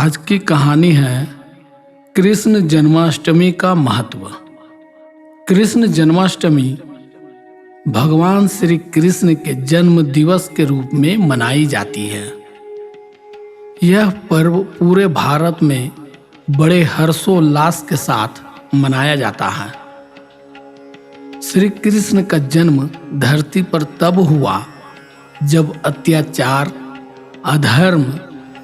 आज की कहानी है कृष्ण जन्माष्टमी का महत्व। कृष्ण जन्माष्टमी भगवान श्री कृष्ण के जन्म दिवस के रूप में मनाई जाती है। यह पर्व पूरे भारत में बड़े हर्षोल्लास के साथ मनाया जाता है। श्री कृष्ण का जन्म धरती पर तब हुआ जब अत्याचार, अधर्म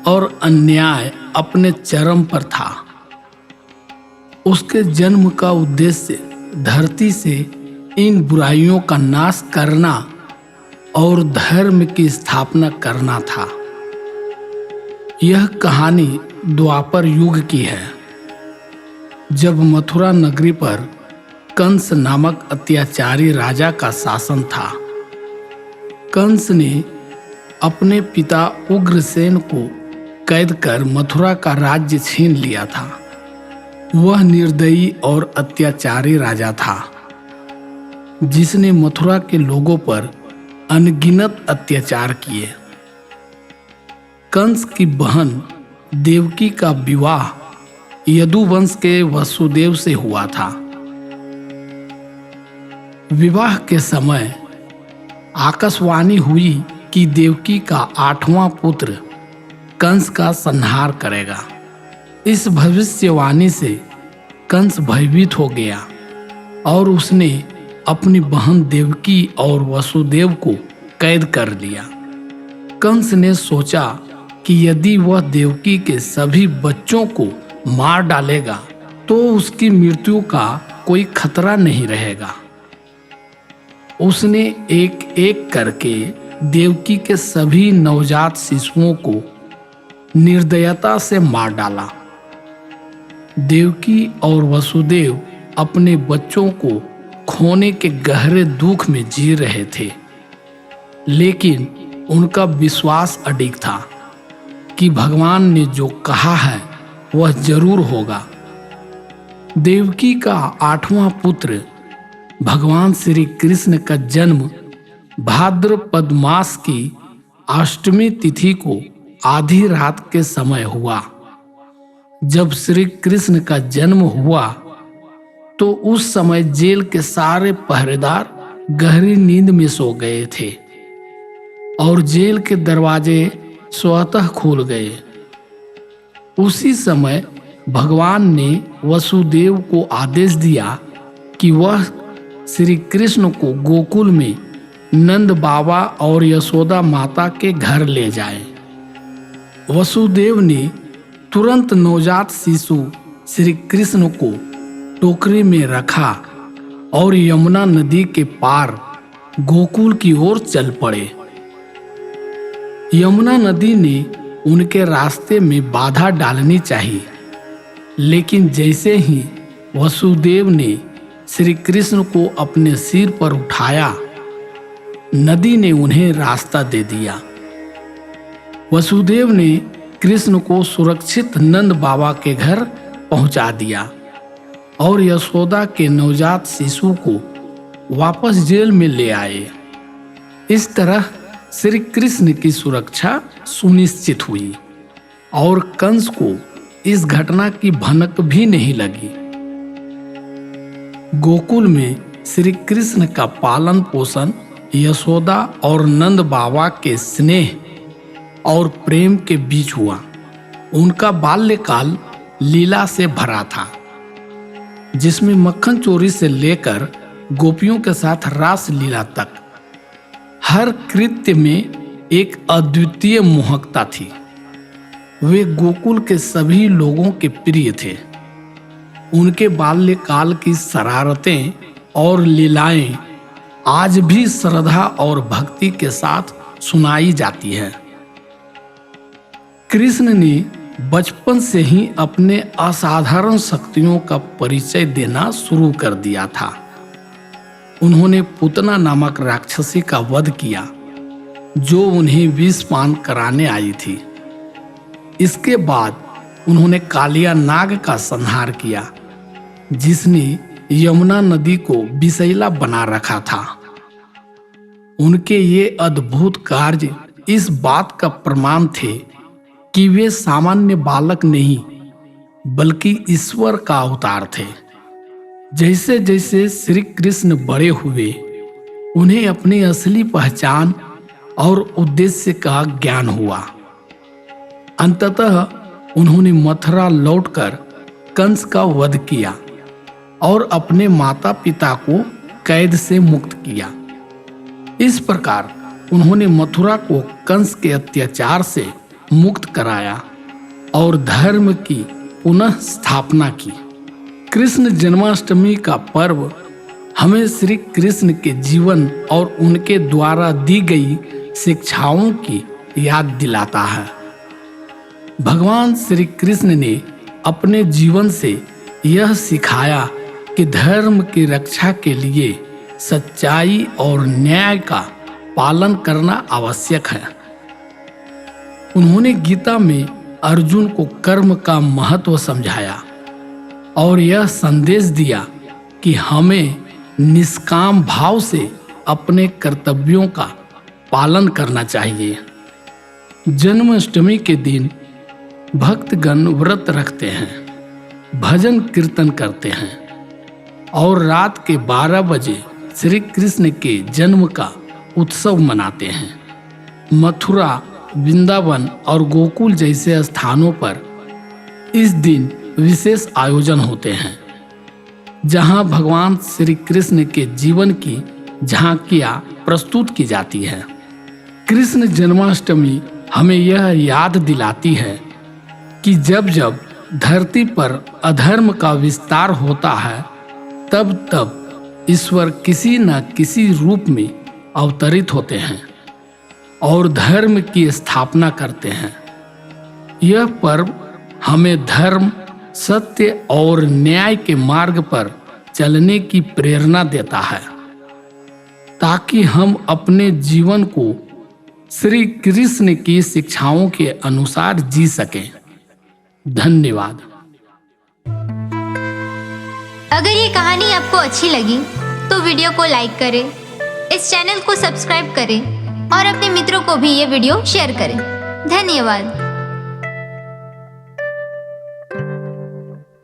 और अन्याय अपने चरम पर था। उसके जन्म का उद्देश्य धरती से इन बुराइयों का नाश करना और धर्म की स्थापना करना था। यह कहानी द्वापर युग की है, जब मथुरा नगरी पर कंस नामक अत्याचारी राजा का शासन था। कंस ने अपने पिता उग्रसेन को कैद कर मथुरा का राज्य छीन लिया था। वह निर्दयी और अत्याचारी राजा था, जिसने मथुरा के लोगों पर अनगिनत अत्याचार किए। कंस की बहन देवकी का विवाह यदुवंश के वसुदेव से हुआ था। विवाह के समय आकाशवाणी हुई कि देवकी का 8वां पुत्र कंस का संहार करेगा। इस भविष्यवाणी से कंस भयभीत हो गया और उसने अपनी बहन देवकी और वसुदेव को कैद कर लिया। कंस ने सोचा कि यदि वह देवकी के सभी बच्चों को मार डालेगा तो उसकी मृत्यु का कोई खतरा नहीं रहेगा। उसने एक एक करके देवकी के सभी नवजात शिशुओं को निर्दयता से मार डाला। देवकी और वसुदेव अपने बच्चों को खोने के गहरे दुख में जी रहे थे, लेकिन उनका विश्वास अडिग था कि भगवान ने जो कहा है वह जरूर होगा। देवकी का 8वां पुत्र भगवान श्री कृष्ण का जन्म भाद्रपद मास की अष्टमी तिथि को आधी रात के समय हुआ। जब श्री कृष्ण का जन्म हुआ तो उस समय जेल के सारे पहरेदार गहरी नींद में सो गए थे और जेल के दरवाजे स्वतः खुल गए। उसी समय भगवान ने वसुदेव को आदेश दिया कि वह श्री कृष्ण को गोकुल में नंद बाबा और यशोदा माता के घर ले जाए। वसुदेव ने तुरंत नवजात शिशु श्री कृष्ण को टोकरी में रखा और यमुना नदी के पार गोकुल की ओर चल पड़े। यमुना नदी ने उनके रास्ते में बाधा डालनी चाहिए, लेकिन जैसे ही वसुदेव ने श्री कृष्ण को अपने सिर पर उठाया, नदी ने उन्हें रास्ता दे दिया। वसुदेव ने कृष्ण को सुरक्षित नंद बाबा के घर पहुंचा दिया और यशोदा के नवजात शिशु को वापस जेल में ले आए। इस तरह श्री कृष्ण की सुरक्षा सुनिश्चित हुई और कंस को इस घटना की भनक भी नहीं लगी। गोकुल में श्री कृष्ण का पालन पोषण यशोदा और नंद बाबा के स्नेह और प्रेम के बीच हुआ। उनका बाल्यकाल लीला से भरा था, जिसमें मक्खन चोरी से लेकर गोपियों के साथ रास लीला तक हर कृत्य में एक अद्वितीय मोहकता थी। वे गोकुल के सभी लोगों के प्रिय थे। उनके बाल्यकाल की शरारतें और लीलाएं आज भी श्रद्धा और भक्ति के साथ सुनाई जाती है। कृष्ण ने बचपन से ही अपने असाधारण शक्तियों का परिचय देना शुरू कर दिया था। उन्होंने पूतना नामक राक्षसी का वध किया, जो उन्हें विष पान कराने आई थी। इसके बाद उन्होंने कालिया नाग का संहार किया, जिसने यमुना नदी को विषैला बना रखा था। उनके ये अद्भुत कार्य इस बात का प्रमाण थे कि वे सामान्य बालक नहीं बल्कि ईश्वर का अवतार थे। जैसे जैसे श्री कृष्ण बड़े हुए, उन्हें अपनी असली पहचान और उद्देश्य का ज्ञान हुआ। अंततः उन्होंने मथुरा लौटकर कंस का वध किया और अपने माता पिता को कैद से मुक्त किया। इस प्रकार उन्होंने मथुरा को कंस के अत्याचार से मुक्त कराया और धर्म की पुनः स्थापना की। कृष्ण जन्माष्टमी का पर्व हमें श्री कृष्ण के जीवन और उनके द्वारा दी गई शिक्षाओं की याद दिलाता है। भगवान श्री कृष्ण ने अपने जीवन से यह सिखाया कि धर्म की रक्षा के लिए सच्चाई और न्याय का पालन करना आवश्यक है। उन्होंने गीता में अर्जुन को कर्म का महत्व समझाया और यह संदेश दिया कि हमें निष्काम भाव से अपने कर्तव्यों का पालन करना चाहिए। जन्माष्टमी के दिन भक्तगण व्रत रखते हैं, भजन कीर्तन करते हैं और रात के 12 बजे श्री कृष्ण के जन्म का उत्सव मनाते हैं। मथुरा, वृंदावन और गोकुल जैसे स्थानों पर इस दिन विशेष आयोजन होते हैं, जहां भगवान श्री कृष्ण के जीवन की झांकियां प्रस्तुत की जाती हैं। कृष्ण जन्माष्टमी हमें यह याद दिलाती है कि जब जब धरती पर अधर्म का विस्तार होता है, तब तब ईश्वर किसी न किसी रूप में अवतरित होते हैं और धर्म की स्थापना करते हैं। यह पर्व हमें धर्म, सत्य और न्याय के मार्ग पर चलने की प्रेरणा देता है, ताकि हम अपने जीवन को श्री कृष्ण की शिक्षाओं के अनुसार जी सकें। धन्यवाद। अगर ये कहानी आपको अच्छी लगी तो वीडियो को लाइक करें, इस चैनल को सब्सक्राइब करें और अपने मित्रों को भी ये वीडियो शेयर करें। धन्यवाद।